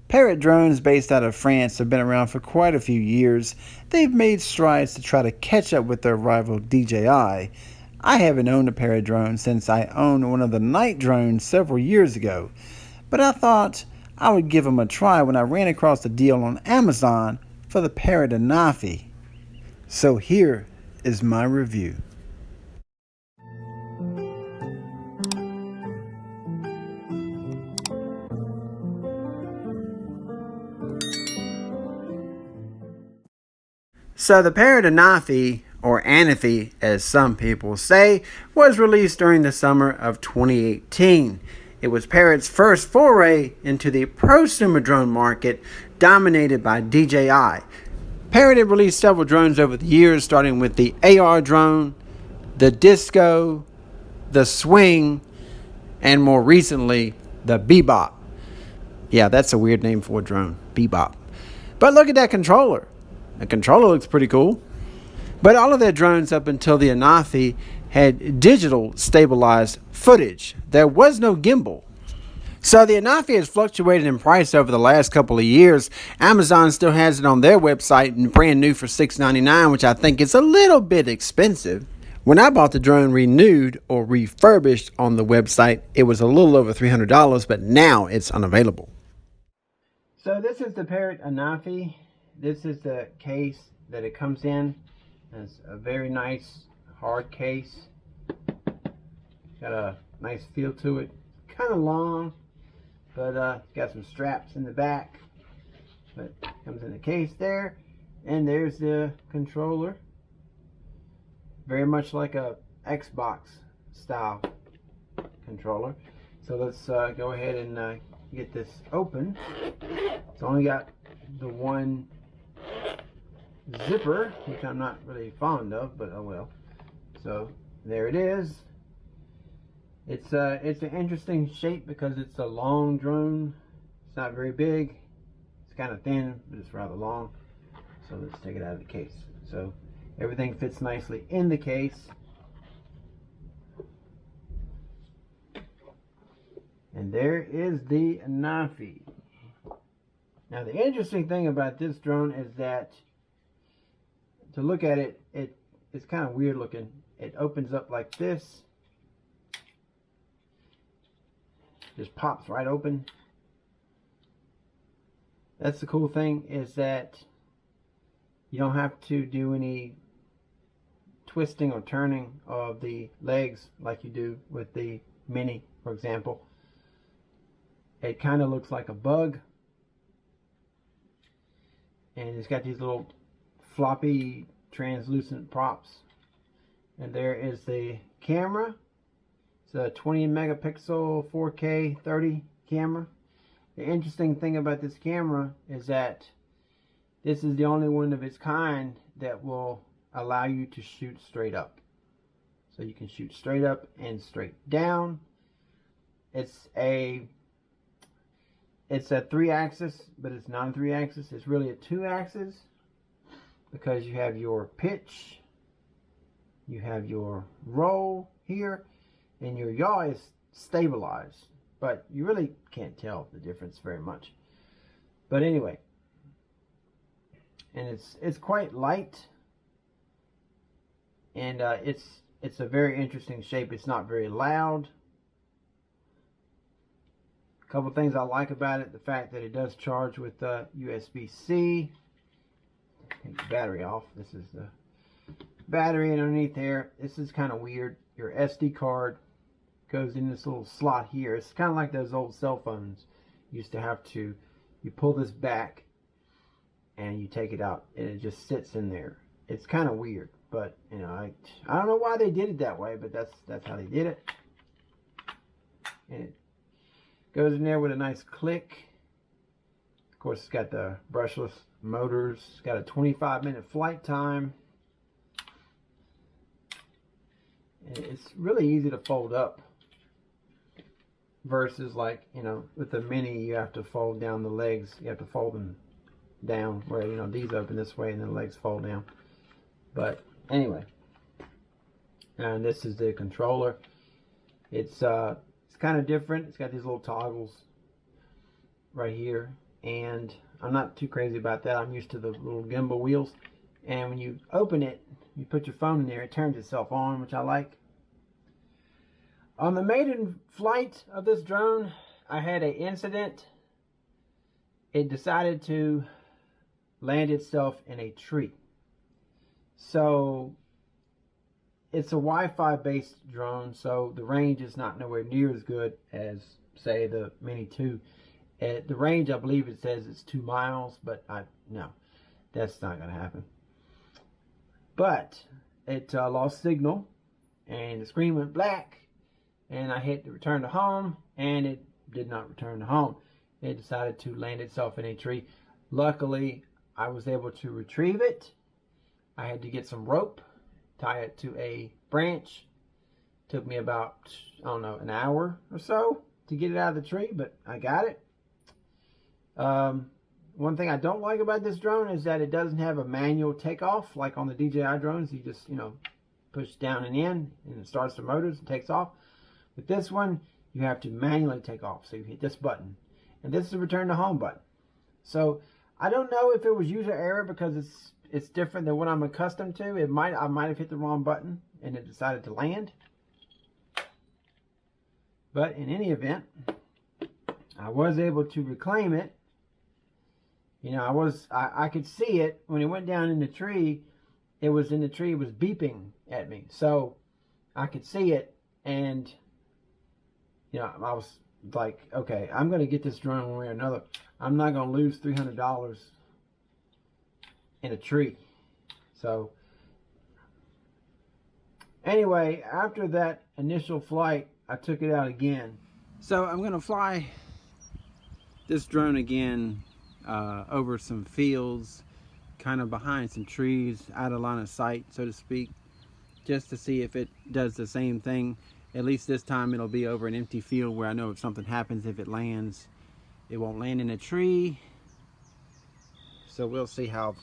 Parrot drones based out of France have been around for quite a few years. They've made strides to try to catch up with their rival DJI. I haven't owned a Parrot drone since I owned one of the night drones several years ago, but I thought I would give them a try when I ran across a deal on Amazon for the Parrot Anafi. So here is my review. So the Parrot Anafi, or Anafi as some people say, was released during the summer of 2018. It was Parrot's first foray into the prosumer drone market dominated by DJI. Parrot had released several drones over the years, starting with the AR drone, the Disco, the Swing, and more recently, the Bebop. Yeah, that's a weird name for a drone, Bebop. But look at that controller. The controller looks pretty cool. But all of their drones up until the Anafi had digital stabilized footage. There was no gimbal. So the Anafi has fluctuated in price over the last couple of years. Amazon still has it on their website and brand new for $6.99, which I think is a little bit expensive. When I bought the drone renewed or refurbished on the website, it was a little over $300, but now it's unavailable. So this is the Parrot Anafi. This is the case that it comes in. It's a very nice hard case. Got a nice feel to it. Kind of long, but got some straps in the back. But comes in the case there. And there's the controller. Very much like a Xbox style controller. So let's go ahead and get this open. It's only got the one zipper, which I'm not really fond of, but oh well. So there it is. It's an interesting shape because it's a long drone. It's not very big. It's kind of thin, but it's rather long. So let's take it out of the case. So everything fits nicely in the case. And there is the Anafi. Now the interesting thing about this drone is that to look at it, it's kind of weird looking. It opens up like this. Just pops right open. That's the cool thing, is that you don't have to do any twisting or turning of the legs like you do with the Mini, for example. It kind of looks like a bug. And it's got these little floppy translucent props. And there is the camera. It's a 20 megapixel 4K 30 camera. The interesting thing about this camera is that this is the only one of its kind that will allow you to shoot straight up. So you can shoot straight up and straight down. It's a 3-axis, but it's not a 3-axis. It's really a 2-axis because you have your pitch, you have your roll here, and your yaw is stabilized. But you really can't tell the difference very much. But anyway, and it's quite light, and it's a very interesting shape. It's not very loud. A couple things I like about it: the fact that it does charge with USB-C. Take the battery off. This is the battery underneath there. This is kind of weird. Your SD card goes in this little slot here. It's kind of like those old cell phones. You used to have to, you pull this back and you take it out and it just sits in there. It's kind of weird, but you know, I don't know why they did it that way, but that's how they did it. And it goes in there with a nice click. Of course, it's got the brushless motors. It's got a 25-minute flight time. And it's really easy to fold up versus, like, you know, with the Mini you have to fold down the legs. You have to fold them down, where, you know, these open this way and the legs fold down. But anyway, and this is the controller. It's kind of different. It's got these little toggles right here. and I'm not too crazy about that. I'm used to the little gimbal wheels, and when you open it, you put your phone in there, it turns itself on, which I like. On the maiden flight of this drone, I had an incident. It decided to land itself in a tree. So it's a Wi-Fi based drone, so the range is not nowhere near as good as, say, the Mini 2. At the range, I believe it says it's 2 miles, but no, that's not going to happen. But it lost signal, and the screen went black, and I hit the return to home, and it did not return to home. It decided to land itself in a tree. Luckily, I was able to retrieve it. I had to get some rope, tie it to a branch. Took me about, I don't know, an hour or so to get it out of the tree, but I got it. One thing I don't like about this drone is that it doesn't have a manual takeoff like on the DJI drones. You just, push down and in, and it starts the motors and takes off. With this one, you have to manually take off. So you hit this button, and this is the return to home button. So I don't know if it was user error because it's different than what I'm accustomed to. I might have hit the wrong button and it decided to land. But in any event, I was able to reclaim it. I could see it when it went down in the tree. It was in the tree. It was beeping at me, so I could see it, and I was like, okay, I'm going to get this drone one way or another. I'm not going to lose $300 in a tree. So anyway, after that initial flight, I took it out again. So I'm going to fly this drone again over some fields, kind of behind some trees, out of line of sight, so to speak, just to see if it does the same thing. At least this time it'll be over an empty field where I know if something happens, if it lands, it won't land in a tree. So we'll see how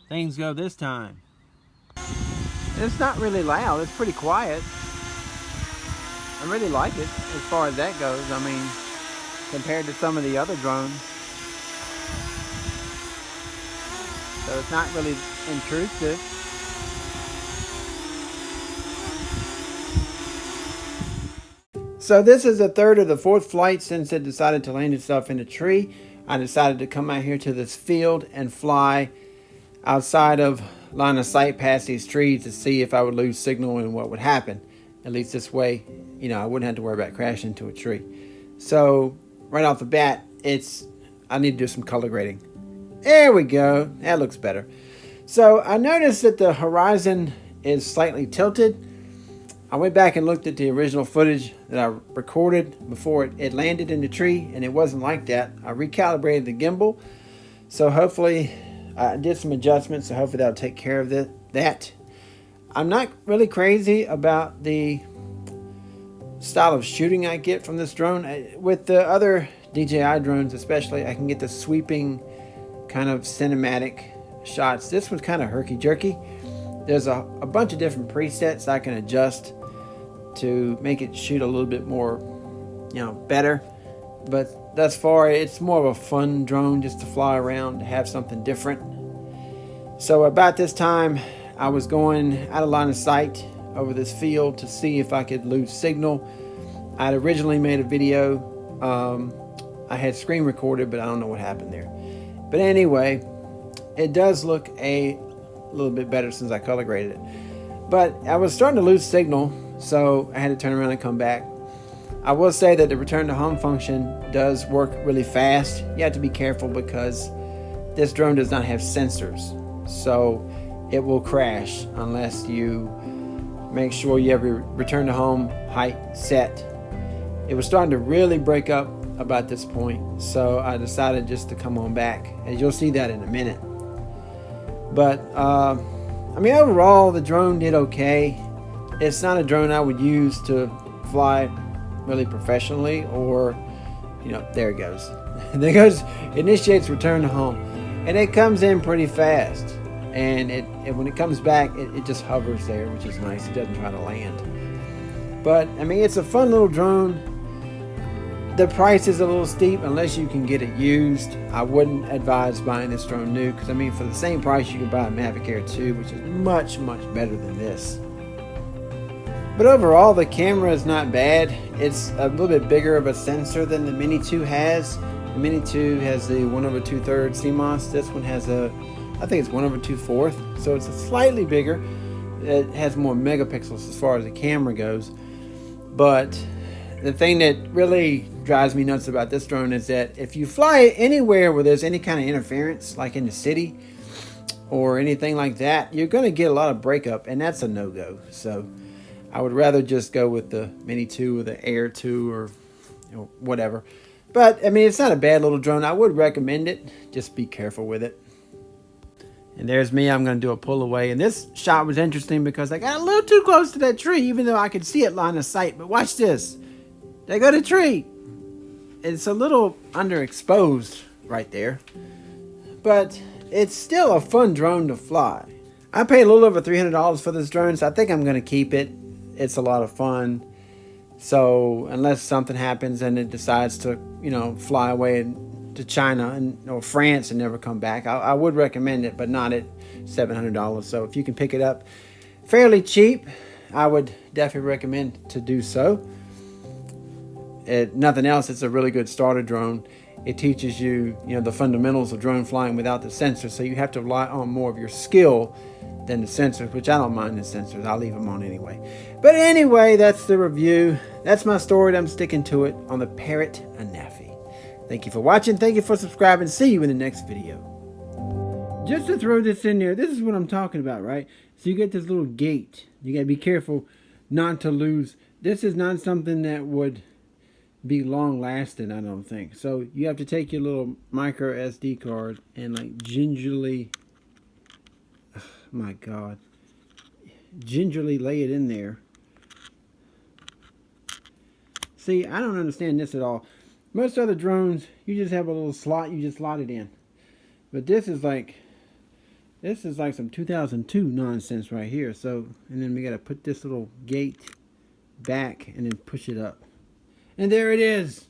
things go this time. It's not really loud, it's pretty quiet. I really like it as far as that goes. I mean, compared to some of the other drones. So it's not really intrusive. So this is the third or the fourth flight since it decided to land itself in a tree. I decided to come out here to this field and fly outside of line of sight past these trees to see if I would lose signal and what would happen. At least this way, I wouldn't have to worry about crashing into a tree. So right off the bat, I need to do some color grading. There we go. That looks better. So I noticed that the horizon is slightly tilted. I went back and looked at the original footage that I recorded before it landed in the tree, and it wasn't like that. I recalibrated the gimbal. So hopefully I did some adjustments, so hopefully that'll take care of that. I'm not really crazy about the style of shooting I get from this drone. With the other DJI drones especially, I can get the sweeping kind of cinematic shots. This one's kind of herky-jerky. There's a bunch of different presets I can adjust to make it shoot a little bit more, better. But thus far, it's more of a fun drone just to fly around, to have something different. So about this time, I was going out of line of sight over this field to see if I could lose signal. I had originally made a video. I had screen recorded, but I don't know what happened there. But anyway, it does look a little bit better since I color graded it. But I was starting to lose signal, so I had to turn around and come back. I will say that the return to home function does work really fast. You have to be careful because this drone does not have sensors, so it will crash unless you make sure you have your return to home height set. It was starting to really break up about this point, so I decided just to come on back, and you'll see that in a minute. But overall the drone did okay. It's not a drone I would use to fly really professionally, or there it goes. There goes, initiates return to home, and it comes in pretty fast, and when it comes back, it just hovers there, which is nice. It doesn't try to land. But it's a fun little drone. The price is a little steep unless you can get it used. I wouldn't advise buying this drone new because, I mean, for the same price you can buy a Mavic Air 2, which is much better than this. But overall, the camera is not bad. It's a little bit bigger of a sensor than the Mini 2 has. The Mini 2 has the 1/2/3 CMOS. This one has I think it's 1/2/4. So it's slightly bigger. It has more megapixels as far as the camera goes. But the thing that really drives me nuts about this drone is that if you fly it anywhere where there's any kind of interference, like in the city or anything like that, you're going to get a lot of breakup, and that's a no-go. So I would rather just go with the Mini 2 or the Air 2 or whatever. But, I mean, it's not a bad little drone. I would recommend it. Just be careful with it. And there's me. I'm going to do a pull away. And this shot was interesting because I got a little too close to that tree, even though I could see it line of sight. But watch this. There go the tree. It's a little underexposed right there. But it's still a fun drone to fly. I paid a little over $300 for this drone, so I think I'm going to keep it. It's a lot of fun. So unless something happens and it decides to, fly away to China or France and never come back, I would recommend it, but not at $700. So if you can pick it up fairly cheap, I would definitely recommend to do so. Nothing else, it's a really good starter drone. It teaches you, the fundamentals of drone flying without the sensor, so you have to rely on more of your skill than the sensors, which I don't mind the sensors. I'll leave them on anyway. But anyway, that's the review. That's my story. I'm sticking to it on the Parrot Anafi. Thank you for watching. Thank you for subscribing. See you in the next video. Just to throw this in there, this is what I'm talking about, right? So you get this little gate. You got to be careful not to lose. This is not something that would be long lasting, I don't think. So you have to take your little micro SD card and like gingerly, oh my God, gingerly lay it in there. See, I don't understand this at all. Most other drones, you just have a little slot, you just slot it in. But this is like some 2002 nonsense right here. So, and then we got to put this little gate back and then push it up. And there it is.